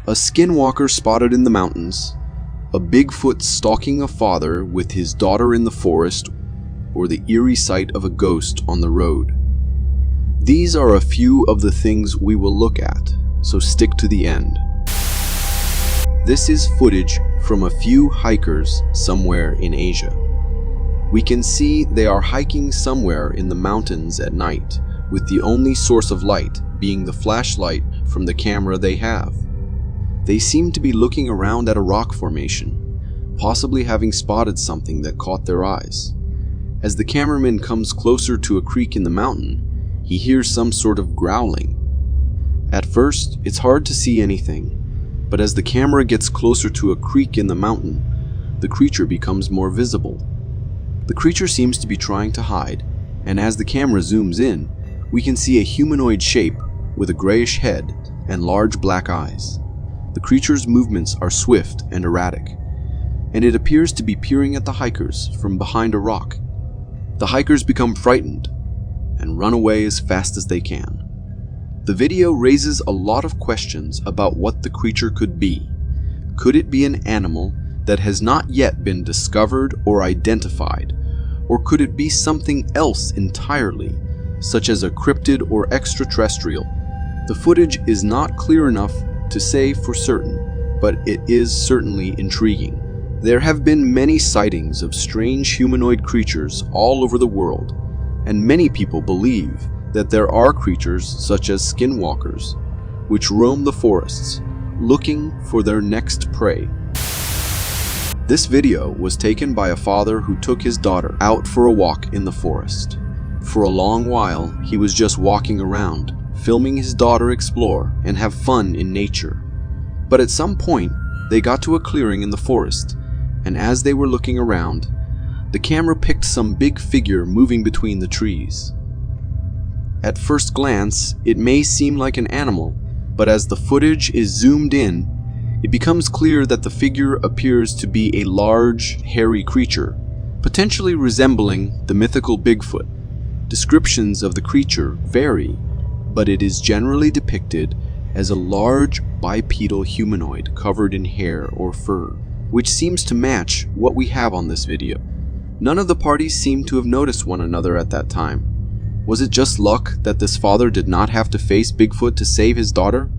A skinwalker spotted in the mountains, a Bigfoot stalking a father with his daughter in the forest, or the eerie sight of a ghost on the road. These are a few of the things we will look at, so stick to the end. This is footage from a few hikers somewhere in Asia. We can see they are hiking somewhere in the mountains at night, with the only source of light being the flashlight from the camera they have. They seem to be looking around at a rock formation, possibly having spotted something that caught their eyes. As the cameraman comes closer to a creek in the mountain, he hears some sort of growling. At first, it's hard to see anything, but as the camera gets closer to a creek in the mountain, the creature becomes more visible. The creature seems to be trying to hide, and as the camera zooms in, we can see a humanoid shape with a grayish head and large black eyes. The creature's movements are swift and erratic, and it appears to be peering at the hikers from behind a rock. The hikers become frightened and run away as fast as they can. The video raises a lot of questions about what the creature could be. Could it be an animal that has not yet been discovered or identified, or could it be something else entirely, such as a cryptid or extraterrestrial? The footage is not clear enough to say for certain, but it is certainly intriguing. There have been many sightings of strange humanoid creatures all over the world, and many people believe that there are creatures such as skinwalkers, which roam the forests, looking for their next prey. This video was taken by a father who took his daughter out for a walk in the forest. For a long while, he was just walking around, filming his daughter explore and have fun in nature. But at some point, they got to a clearing in the forest, and as they were looking around, the camera picked some big figure moving between the trees. At first glance, it may seem like an animal, but as the footage is zoomed in, it becomes clear that the figure appears to be a large, hairy creature, potentially resembling the mythical Bigfoot. Descriptions of the creature vary, but it is generally depicted as a large bipedal humanoid covered in hair or fur, which seems to match what we have on this video. None of the parties seem to have noticed one another at that time. Was it just luck that this father did not have to face Bigfoot to save his daughter?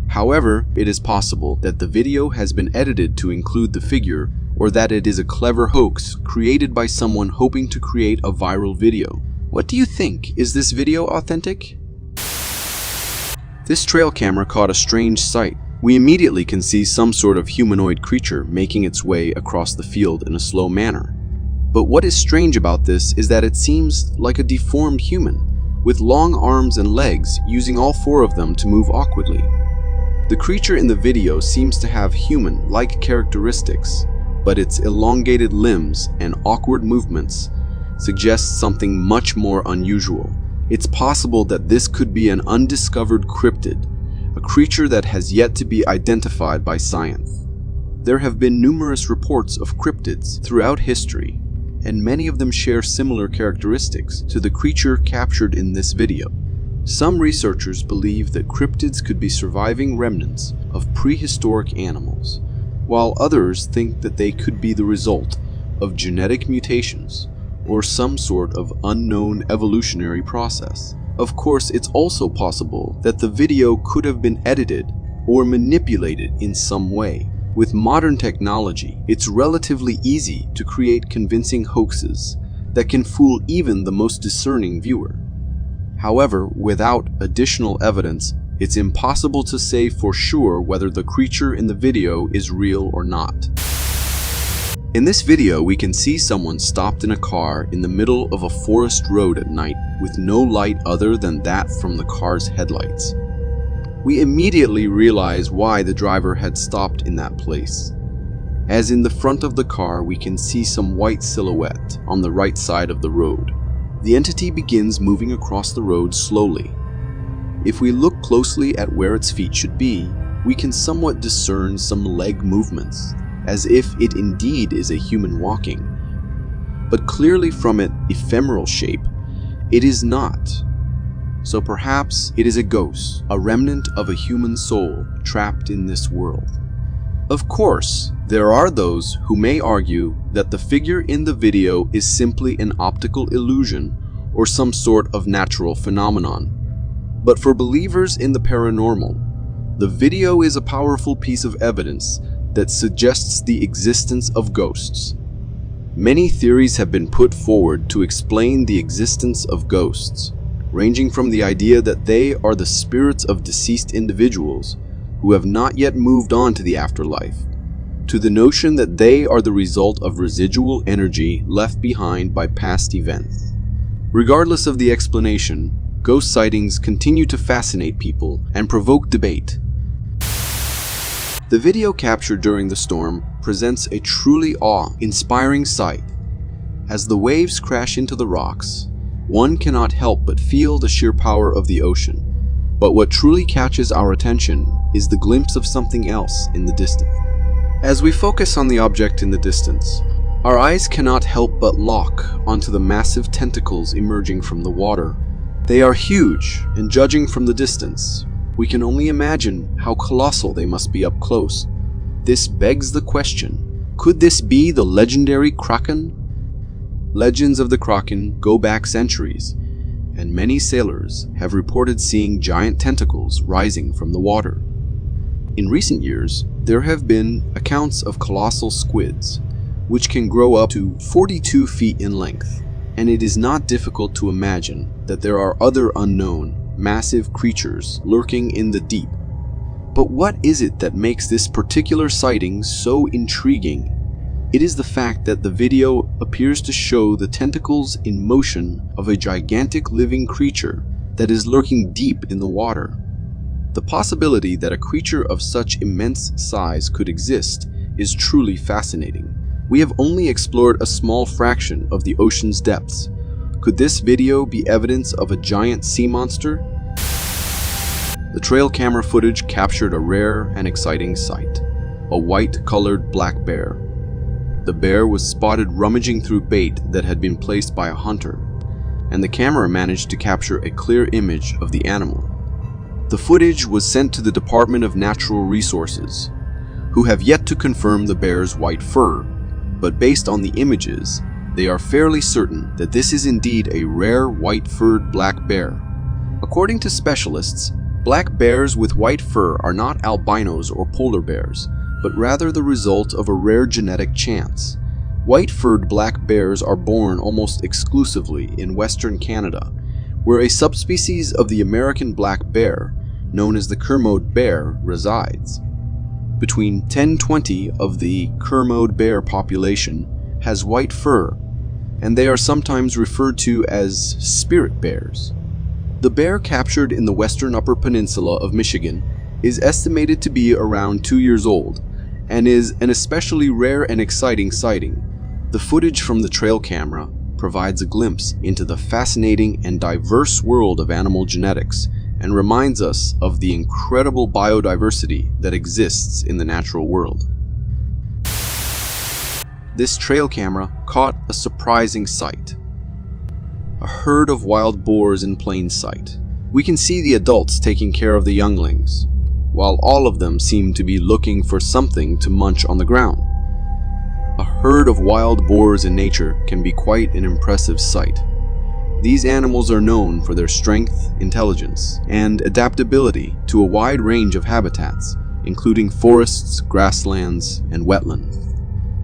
However, it is possible that the video has been edited to include the figure, or that it is a clever hoax created by someone hoping to create a viral video. What do you think? Is this video authentic? This trail camera caught a strange sight. We immediately can see some sort of humanoid creature making its way across the field in a slow manner. But what is strange about this is that it seems like a deformed human, with long arms and legs, using all four of them to move awkwardly. The creature in the video seems to have human-like characteristics, but its elongated limbs and awkward movements suggest something much more unusual. It's possible that this could be an undiscovered cryptid, a creature that has yet to be identified by science. There have been numerous reports of cryptids throughout history, and many of them share similar characteristics to the creature captured in this video. Some researchers believe that cryptids could be surviving remnants of prehistoric animals, while others think that they could be the result of genetic mutations or some sort of unknown evolutionary process. Of course, it's also possible that the video could have been edited or manipulated in some way. With modern technology, it's relatively easy to create convincing hoaxes that can fool even the most discerning viewer. However, without additional evidence, it's impossible to say for sure whether the creature in the video is real or not. In this video, we can see someone stopped in a car in the middle of a forest road at night with no light other than that from the car's headlights. We immediately realize why the driver had stopped in that place, as in the front of the car we can see some white silhouette on the right side of the road. The entity begins moving across the road slowly. If we look closely at where its feet should be, we can somewhat discern some leg movements, as if it indeed is a human walking. But clearly from its ephemeral shape, it is not. so perhaps it is a ghost, a remnant of a human soul trapped in this world. Of course, there are those who may argue that the figure in the video is simply an optical illusion or some sort of natural phenomenon. But for believers in the paranormal, the video is a powerful piece of evidence that suggests the existence of ghosts. Many theories have been put forward to explain the existence of ghosts, ranging from the idea that they are the spirits of deceased individuals who have not yet moved on to the afterlife, to the notion that they are the result of residual energy left behind by past events. Regardless of the explanation, ghost sightings continue to fascinate people and provoke debate. The video captured during the storm presents a truly awe-inspiring sight. As the waves crash into the rocks, one cannot help but feel the sheer power of the ocean. But what truly catches our attention is the glimpse of something else in the distance. As we focus on the object in the distance, our eyes cannot help but lock onto the massive tentacles emerging from the water. They are huge, and judging from the distance, we can only imagine how colossal they must be up close. This begs the question, could this be the legendary Kraken? Legends of the Kraken go back centuries, and many sailors have reported seeing giant tentacles rising from the water. In recent years, there have been accounts of colossal squids, which can grow up to 42 feet in length, and it is not difficult to imagine that there are other unknown, massive creatures lurking in the deep. But what is it that makes this particular sighting so intriguing? It is the fact that the video appears to show the tentacles in motion of a gigantic living creature that is lurking deep in the water. The possibility that a creature of such immense size could exist is truly fascinating. We have only explored a small fraction of the ocean's depths. Could this video be evidence of a giant sea monster? The trail camera footage captured a rare and exciting sight: a white-colored black bear. The bear was spotted rummaging through bait that had been placed by a hunter, and the camera managed to capture a clear image of the animal. The footage was sent to the Department of Natural Resources, who have yet to confirm the bear's white fur, but based on the images, they are fairly certain that this is indeed a rare white-furred black bear. According to specialists, black bears with white fur are not albinos or polar bears, but rather the result of a rare genetic chance. White-furred black bears are born almost exclusively in Western Canada, where a subspecies of the American black bear, known as the Kermode bear, resides. Between 10-20 of the Kermode bear population has white fur, and they are sometimes referred to as spirit bears. The bear captured in the western Upper Peninsula of Michigan is estimated to be around 2 years old, and is an especially rare and exciting sighting. The footage from the trail camera provides a glimpse into the fascinating and diverse world of animal genetics and reminds us of the incredible biodiversity that exists in the natural world. This trail camera caught a surprising sight: a herd of wild boars in plain sight. We can see the adults taking care of the younglings, while all of them seem to be looking for something to munch on the ground. A herd of wild boars in nature can be quite an impressive sight. These animals are known for their strength, intelligence, and adaptability to a wide range of habitats, including forests, grasslands, and wetlands.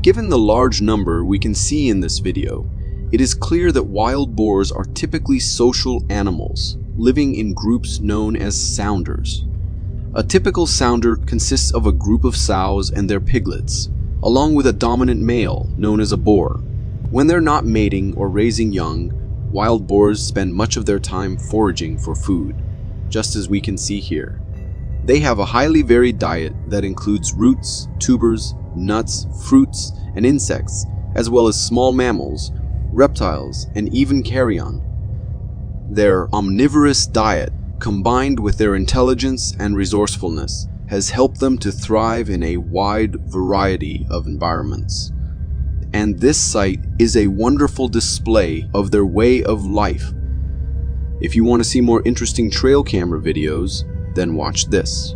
Given the large number we can see in this video, it is clear that wild boars are typically social animals, living in groups known as sounders. A typical sounder consists of a group of sows and their piglets, along with a dominant male known as a boar. When they're not mating or raising young, wild boars spend much of their time foraging for food, just as we can see here. They have a highly varied diet that includes roots, tubers, nuts, fruits, and insects, as well as small mammals, reptiles, and even carrion. Their omnivorous diet, combined with their intelligence and resourcefulness, has helped them to thrive in a wide variety of environments. And this site is a wonderful display of their way of life. If you want to see more interesting trail camera videos, then watch this.